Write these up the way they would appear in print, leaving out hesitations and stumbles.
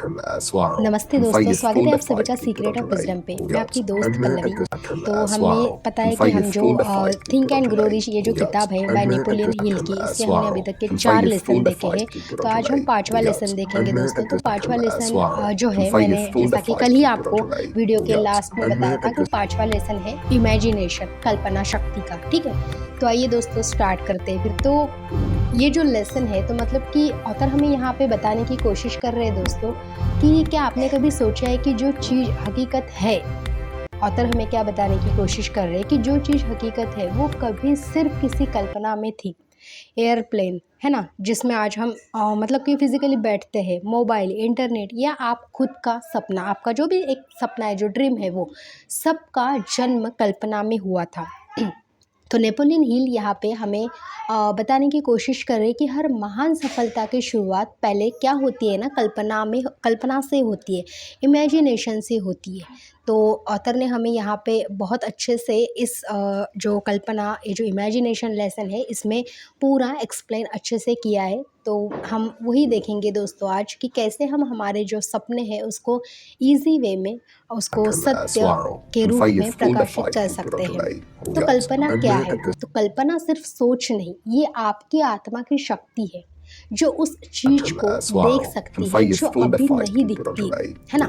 नमस्ते दोस्तों, स्वागत है आप सभी का सीक्रेट ऑफ विजडम पे। मैं आपकी दोस्त पल्लवी। तो हमें पता है कि हम जो थिंक एंड ग्रो रिच ये जो किताब है बाय नेपोलियन हिल की, इसके हमने अभी तक के 4 लेसन देखे हैं। तो आज हम 5वां लेसन देखेंगे दोस्तों। तो 5वां लेसन जो है, मैंने जैसा कि कल ही आपको वीडियो के लास्ट में बताया था कि 5वां लेसन है इमेजिनेशन, कल्पना शक्ति का। ठीक है, तो आइए दोस्तों स्टार्ट करते हैं फिर। तो ये जो लेसन है, तो मतलब कि ऑथर हमें यहाँ पे बताने की कोशिश कर रहे हैं दोस्तों कि क्या आपने कभी सोचा है कि जो चीज़ हकीकत है, ऑथर हमें क्या बताने की कोशिश कर रहे हैं कि जो चीज़ हकीकत है वो कभी सिर्फ किसी कल्पना में थी। एयरप्लेन है ना, जिसमें आज हम मतलब कि फिजिकली बैठते हैं, मोबाइल, इंटरनेट, या आप खुद का सपना, आपका जो भी एक सपना है, जो ड्रीम है, वो सबका जन्म कल्पना में हुआ था। तो नेपोलियन हिल यहाँ पे हमें बताने की कोशिश कर रहे हैं कि हर महान सफलता की शुरुआत पहले क्या होती है ना, कल्पना से होती है, इमेजिनेशन से होती है। तो ऑथर ने हमें यहाँ पे बहुत अच्छे से इस जो कल्पना, ये जो इमेजिनेशन लेसन है, इसमें पूरा एक्सप्लेन अच्छे से किया है। तो हम वही देखेंगे दोस्तों आज कि कैसे हम हमारे जो सपने हैं उसको ईजी वे में, उसको सत्य के रूप में प्रकाशित कर सकते हैं। तो कल्पना क्या है? तो कल्पना सिर्फ सोच नहीं, ये आपकी आत्मा की शक्ति है जो उस चीज को देख सकती है जो अभी नहीं दिखती, है ना।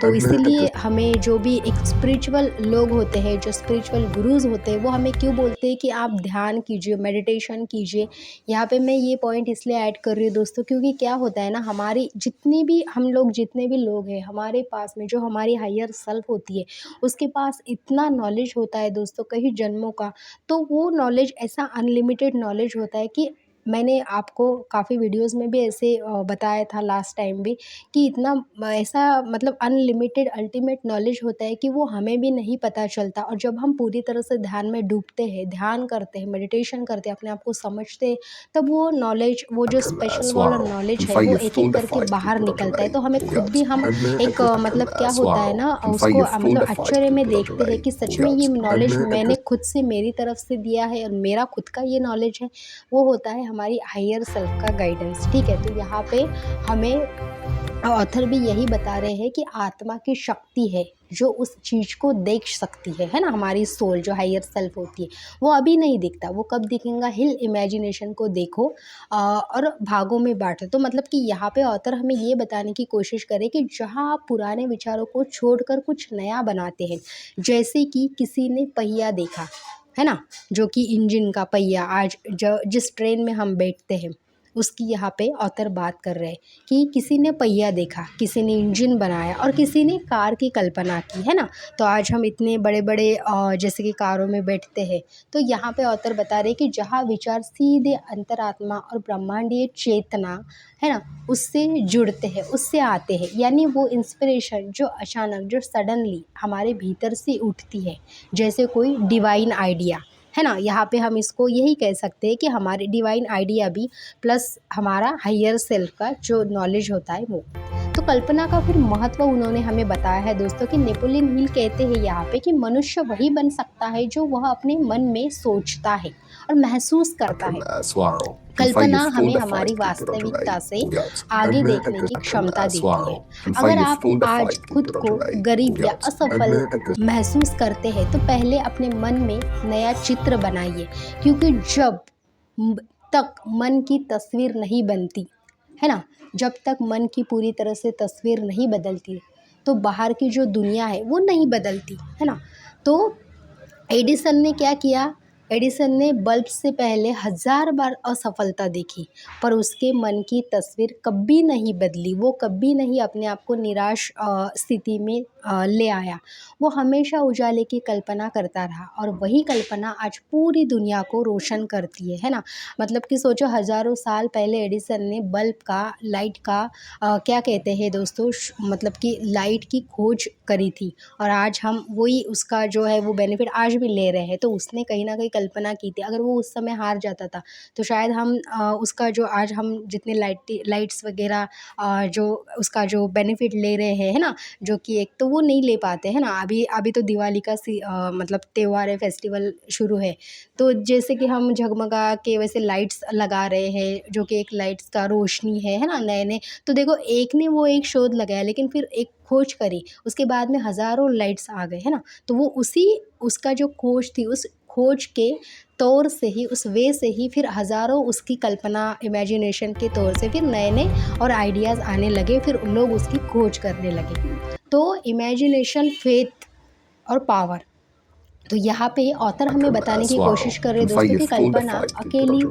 तो इसीलिए हमें जो भी एक स्पिरिचुअल लोग होते हैं, जो स्पिरिचुअल गुरुज होते हैं, वो हमें क्यों बोलते हैं कि आप ध्यान कीजिए, मेडिटेशन कीजिए। यहाँ पे मैं ये पॉइंट इसलिए ऐड कर रही हूँ दोस्तों, क्योंकि क्या होता है ना, हमारी जितने भी लोग हैं हमारे पास में, जो हमारी हायर सेल्फ होती है, उसके पास इतना नॉलेज होता है दोस्तों, कई जन्मों का। तो वो नॉलेज ऐसा अनलिमिटेड नॉलेज होता है कि मैंने आपको काफ़ी वीडियोस में भी ऐसे बताया था लास्ट टाइम भी, कि इतना ऐसा मतलब अनलिमिटेड अल्टीमेट नॉलेज होता है कि वो हमें भी नहीं पता चलता। और जब हम पूरी तरह से ध्यान में डूबते हैं, ध्यान करते हैं, मेडिटेशन करते हैं, अपने आप को समझते हैं, तब वो नॉलेज, वो जो स्पेशल वाला नॉलेज है, वो एक एक करके बाहर निकलता है। तो हमें खुद भी हम एक मतलब क्या होता है ना, उसको मतलब आश्चर्य में देखते हैं कि सच में ये नॉलेज मैंने खुद से, मेरी तरफ से दिया है, और मेरा खुद का ये नॉलेज है। वो होता है हमारी हायर सेल्फ का गाइडेंस। ठीक है, तो यहाँ पे हमें ऑथर भी यही बता रहे हैं कि आत्मा की शक्ति है जो उस चीज़ को देख सकती है ना। हमारी सोल जो हायर सेल्फ होती है, वो अभी नहीं दिखता, वो कब दिखेगा? हिल इमेजिनेशन को देखो और भागों में बांटो। तो मतलब कि यहाँ पे ऑथर हमें ये बताने की कोशिश करे कि जहाँ आप पुराने विचारों को छोड़कर कुछ नया बनाते हैं, जैसे कि किसी ने पहिया देखा, है ना, जो कि इंजन का पहिया, आज जो जिस ट्रेन में हम बैठते हैं, उसकी यहाँ पे ऑथर बात कर रहे हैं कि किसी ने पहिया देखा, किसी ने इंजन बनाया, और किसी ने कार की कल्पना की, है ना। तो आज हम इतने बड़े बड़े जैसे कि कारों में बैठते हैं। तो यहाँ पे ऑथर बता रहे कि जहाँ विचार सीधे अंतरात्मा और ब्रह्मांडीय चेतना, है ना, उससे जुड़ते हैं, उससे आते हैं, यानी वो इंस्पिरेशन जो अचानक, जो सडनली हमारे भीतर से उठती है, जैसे कोई डिवाइन आइडिया, है ना। यहाँ पे हम इसको यही कह सकते हैं कि हमारे डिवाइन आइडिया भी प्लस हमारा हायर सेल्फ का जो नॉलेज होता है वो। तो कल्पना का फिर महत्व उन्होंने हमें बताया है दोस्तों कि नेपोलियन हिल कहते हैं यहाँ पे कि मनुष्य वही बन सकता है जो वह अपने मन में सोचता है और महसूस करता है। कल्पना हमें हमारी वास्तविकता से आगे देखने की क्षमता देती है। अगर आप आज खुद को गरीब या असफल महसूस करते हैं, तो पहले अपने मन में नया चित्र बनाइए, क्योंकि जब तक मन की तस्वीर नहीं बनती, है ना, जब तक मन की पूरी तरह से तस्वीर नहीं बदलती, तो बाहर की जो दुनिया है वो नहीं बदलती, है ना। तो एडिसन ने क्या किया? एडिसन ने बल्ब से पहले 1000 बार असफलता देखी, पर उसके मन की तस्वीर कभी नहीं बदली। वो कभी नहीं अपने आप को निराश स्थिति में ले आया। वो हमेशा उजाले की कल्पना करता रहा, और वही कल्पना आज पूरी दुनिया को रोशन करती है ना। मतलब कि सोचो, हज़ारों साल पहले एडिसन ने बल्ब का, लाइट का क्या कहते हैं दोस्तों, मतलब कि लाइट की खोज करी थी, और आज हम वही उसका जो है वो बेनिफिट आज भी ले रहे हैं। तो उसने कहीं ना कहीं कल्पना की थी, अगर वो उस समय हार जाता था तो शायद हम उसका जो आज हम जितने लाइट्स वगैरह जो उसका जो बेनिफिट ले रहे हैं, है ना, जो कि एक तो वो नहीं ले पाते हैं ना। अभी अभी तो दिवाली का मतलब त्यौहार है, फेस्टिवल शुरू है, तो जैसे कि हम झगमगा के वैसे लाइट्स लगा रहे हैं, जो कि एक लाइट्स का रोशनी है ना, नए नए। तो देखो एक ने वो एक शोध लगाया, लेकिन फिर एक खोज करी, उसके बाद में हज़ारों लाइट्स आ गए, है ना। तो वो उसी उसका जो खोज थी, उस खोज के तौर से ही, उस वे से ही फिर हज़ारों उसकी कल्पना, इमेजिनेशन के तौर से फिर नए नए और आइडियाज़ आने लगे, फिर लोग उसकी खोज करने लगे। तो इमेजिनेशन, फेथ और पावर, तो यहाँ पे ऑथर हमें बताने की कोशिश कर रहे हैं दोस्तों कि कल्पना अकेली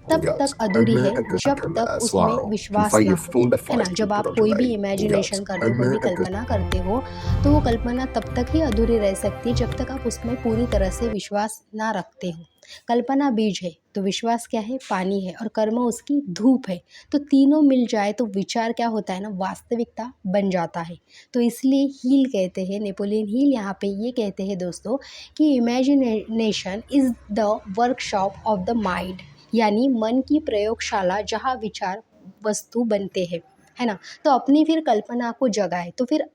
तब तक अधूरी है जब तक उसमें विश्वास ना हो, है ना। जब आप कोई भी इमेजिनेशन करते हो, कोई भी कल्पना करते हो, तो वो कल्पना तब तक ही अधूरी रह सकती है जब तक आप उसमें पूरी तरह से विश्वास ना रखते हो। कल्पना बीज है तो विश्वास क्या है, पानी है, और कर्म उसकी धूप है। तो तीनों मिल जाए तो विचार क्या होता है ना, वास्तविकता बन जाता है। तो इसलिए हील कहते हैं, नेपोलियन हील यहाँ पे ये कहते हैं दोस्तों कि imagination is the workshop of the mind, यानी मन की प्रयोगशाला जहाँ विचार वस्तु बनते हैं, है ना। तो अपनी फिर कल्पना को जगाए, तो फिर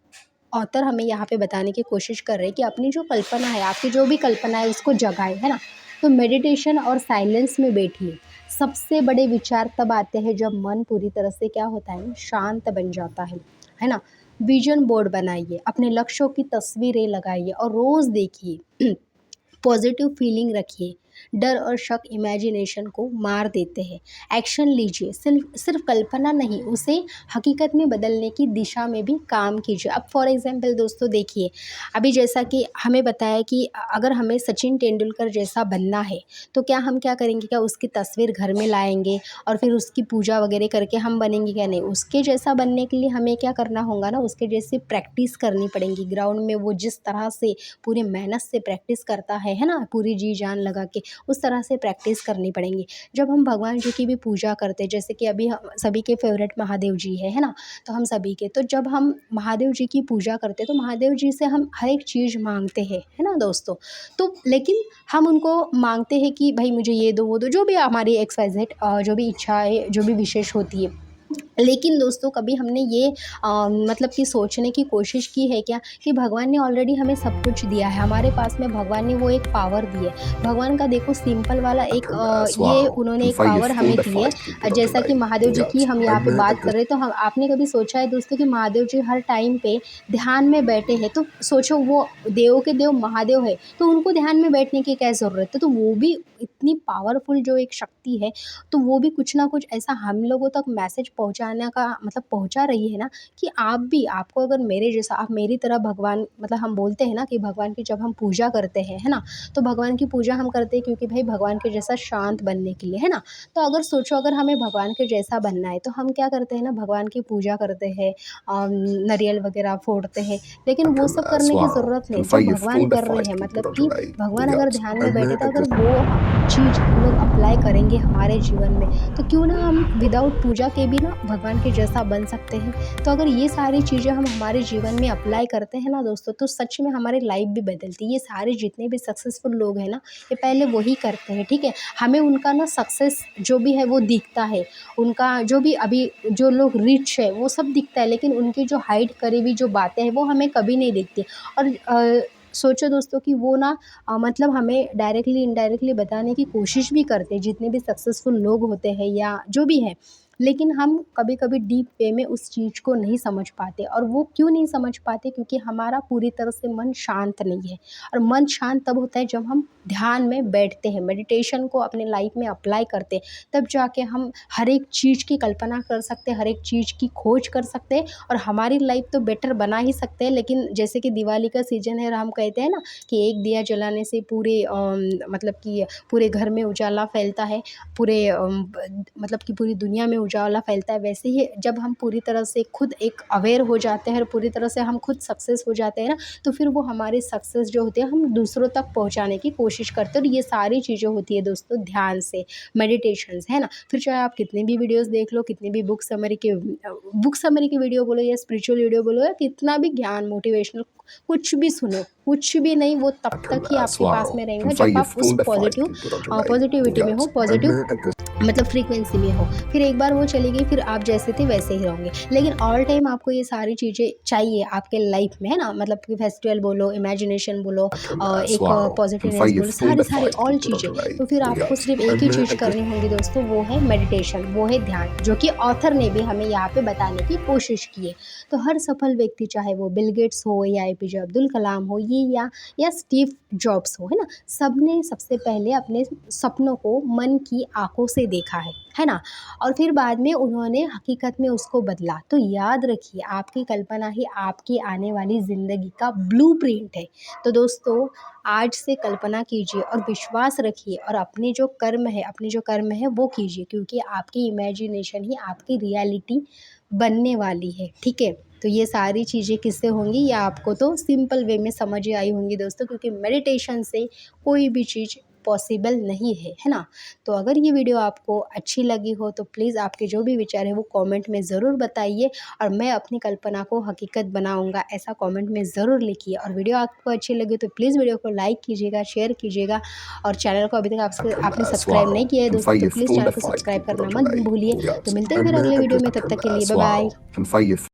ऑथर हमें यहाँ पे बताने की कोशिश कर रहे हैं कि अपनी जो कल्पना है, आपकी जो भी कल्पना है, उसको जगाए, है ना। तो मेडिटेशन और साइलेंस में बैठिए। सबसे बड़े विचार तब आते हैं जब मन पूरी तरह से क्या होता है ना, शांत बन जाता है ना। विजन बोर्ड बनाइए, अपने लक्ष्यों की तस्वीरें लगाइए और रोज़ देखिए। पॉजिटिव फीलिंग रखिए। डर और शक इमेजिनेशन को मार देते हैं। एक्शन लीजिए, सिर्फ सिर्फ कल्पना नहीं, उसे हकीकत में बदलने की दिशा में भी काम कीजिए। अब फॉर एग्जांपल दोस्तों देखिए, अभी जैसा कि हमें बताया कि अगर हमें सचिन तेंदुलकर जैसा बनना है, तो क्या हम क्या करेंगे, क्या उसकी तस्वीर घर में लाएंगे और फिर उसकी पूजा वगैरह करके हम बनेंगे? क्या नहीं, उसके जैसा बनने के लिए हमें क्या करना होगा ना, उसके जैसे प्रैक्टिस करनी पड़ेगी। ग्राउंड में वो जिस तरह से पूरी मेहनत से प्रैक्टिस करता है ना, पूरी जी जान लगा के, उस तरह से प्रैक्टिस करनी पड़ेंगी। जब हम भगवान जी की भी पूजा करते हैं, जैसे कि अभी हम सभी के फेवरेट महादेव जी है ना, तो हम सभी के, तो जब हम महादेव जी की पूजा करते हैं तो महादेव जी से हम हर एक चीज़ मांगते हैं, है ना दोस्तों। तो लेकिन हम उनको मांगते हैं कि भाई मुझे ये दो वो दो, जो भी हमारी XYZ जो भी इच्छा है, जो भी विशेष होती है। लेकिन दोस्तों कभी हमने ये मतलब कि सोचने की कोशिश की है क्या कि भगवान ने ऑलरेडी हमें सब कुछ दिया है, हमारे पास में भगवान ने वो एक पावर दी है। भगवान का देखो सिंपल वाला एक ये उन्होंने एक पावर हमें दी है। जैसा कि महादेव जी की हम यहाँ पे बात कर रहे हैं, तो हम आपने कभी सोचा है दोस्तों कि महादेव जी हर टाइम पे ध्यान में बैठे हैं? तो सोचो वो देव के देव महादेव है, तो उनको ध्यान में बैठने की क्या ज़रूरत है? तो वो भी इतनी पावरफुल जो एक शक्ति है, तो वो भी कुछ ना कुछ ऐसा हम लोगों तक मैसेज पहुंचाने का मतलब पहुंचा रही है ना, कि आप भी, आपको अगर मेरे जैसा, आप मेरी तरह भगवान, मतलब हम बोलते हैं ना कि भगवान की जब हम पूजा करते हैं, है ना, तो भगवान की पूजा हम करते हैं क्योंकि भाई भगवान के जैसा शांत बनने के लिए, है ना। तो अगर सोचो अगर हमें भगवान के जैसा बनना है तो हम क्या करते हैं ना, भगवान की पूजा करते हैं, नारियल वगैरह फोड़ते हैं, लेकिन वो सब करने की ज़रूरत नहीं। जो भगवान कर रहे हैं, मतलब कि भगवान अगर ध्यान में बैठे, तो अगर वो चीज़ हम लोग अप्लाई करेंगे हमारे जीवन में, तो क्यों ना हम विदाउट पूजा के भी ना भगवान के जैसा बन सकते हैं। तो अगर ये सारी चीज़ें हम हमारे जीवन में अप्लाई करते हैं ना दोस्तों, तो सच में हमारी लाइफ भी बदलती है। ये सारे जितने भी सक्सेसफुल लोग हैं ना, ये पहले वही करते हैं, ठीक है। हमें उनका ना सक्सेस जो भी है वो दिखता है, उनका जो भी अभी जो लोग रिच है वो सब दिखता है, लेकिन उनकी जो हाइड करी हुई जो बातें हैं वो हमें कभी नहीं दिखती। और सोचो दोस्तों कि वो ना मतलब हमें डायरेक्टली इनडायरेक्टली बताने की कोशिश भी करते हैं, जितने भी सक्सेसफुल लोग होते हैं या जो भी है, लेकिन हम कभी कभी डीप वे में उस चीज़ को नहीं समझ पाते। और वो क्यों नहीं समझ पाते, क्योंकि हमारा पूरी तरह से मन शांत नहीं है। और मन शांत तब होता है जब हम ध्यान में बैठते हैं, मेडिटेशन को अपने लाइफ में अप्लाई करते हैं, तब जाके हम हर एक चीज़ की कल्पना कर सकते हैं, हर एक चीज़ की खोज कर सकते हैं और हमारी लाइफ तो बेटर बना ही सकते हैं। लेकिन जैसे कि दिवाली का सीजन है और हम कहते हैं ना कि एक दिया जलाने से पूरे मतलब कि पूरे घर में उजाला फैलता है, पूरे मतलब कि पूरी दुनिया में उजाला फैलता है। वैसे ही जब हम पूरी तरह से खुद एक अवेयर हो जाते हैं और पूरी तरह से हम खुद सक्सेस हो जाते हैं ना, तो फिर वो हमारी सक्सेस जो होती है हम दूसरों तक पहुंचाने की कोशिश करते हैं। और ये सारी चीज़ें होती है दोस्तों ध्यान से, मेडिटेशन है ना। फिर चाहे आप कितनी भी वीडियोस देख लो, कितनी भी बुक समरी की वीडियो बोलो या स्पिरिचुअल वीडियो बोलो या कितना भी ज्ञान मोटिवेशनल कुछ भी सुनो, कुछ भी नहीं, वो तब तक ही आपके पास में रहेगा जब आप उस पॉजिटिविटी में हो, पॉजिटिव मतलब फ्रीक्वेंसी में हो। फिर एक बार वो चली गई, फिर आप जैसे थे वैसे ही रहोगे। लेकिन ऑल टाइम आपको ये सारी चीज़ें चाहिए आपके लाइफ में, है ना? मतलब कि फेस्टिवल बोलो, इमेजिनेशन बोलो, एक पॉजिटिवनेस बोलो, सारी ऑल चीज़ें। तो फिर आपको सिर्फ एक ही चीज़ करनी होगी दोस्तों, वो है मेडिटेशन, वो है ध्यान, जो कि ऑथर ने भी हमें यहाँ पे बताने की कोशिश की है। तो हर सफल व्यक्ति, चाहे वो बिल गेट्स हो या एपीजे अब्दुल कलाम हो, ये या स्टीव जॉब्स हो, है ना? सबने सबसे पहले अपने सपनों को मन की आंखों से देखा है ना? और फिर बाद में उन्होंने हकीकत में उसको बदला। तो याद रखिए, आपकी कल्पना ही आपकी आने वाली ज़िंदगी का ब्लूप्रिंट है। तो दोस्तों, आज से कल्पना कीजिए और विश्वास रखिए, और अपने जो कर्म है वो कीजिए, क्योंकि आपकी इमेजिनेशन ही आपकी रियलिटी बनने वाली है, ठीक है? तो ये सारी चीज़ें किससे होंगी, ये आपको तो सिंपल वे में समझ ही आई होंगी दोस्तों, क्योंकि मेडिटेशन से कोई भी चीज़ पॉसिबल नहीं है ना? तो अगर ये वीडियो आपको अच्छी लगी हो तो प्लीज़ आपके जो भी विचार है वो कमेंट में ज़रूर बताइए, और मैं अपनी कल्पना को हकीकत बनाऊंगा ऐसा कमेंट में ज़रूर लिखिए। और वीडियो आपको अच्छी लगी तो प्लीज़ वीडियो को लाइक कीजिएगा, शेयर कीजिएगा, और चैनल को अभी तक आपने सब्सक्राइब नहीं किया है दोस्तों तो प्लीज़ चैनल को सब्सक्राइब करना मत भूलिए। तो मिलते हैं फिर अगले वीडियो में, तब तक के लिए बाय बाय।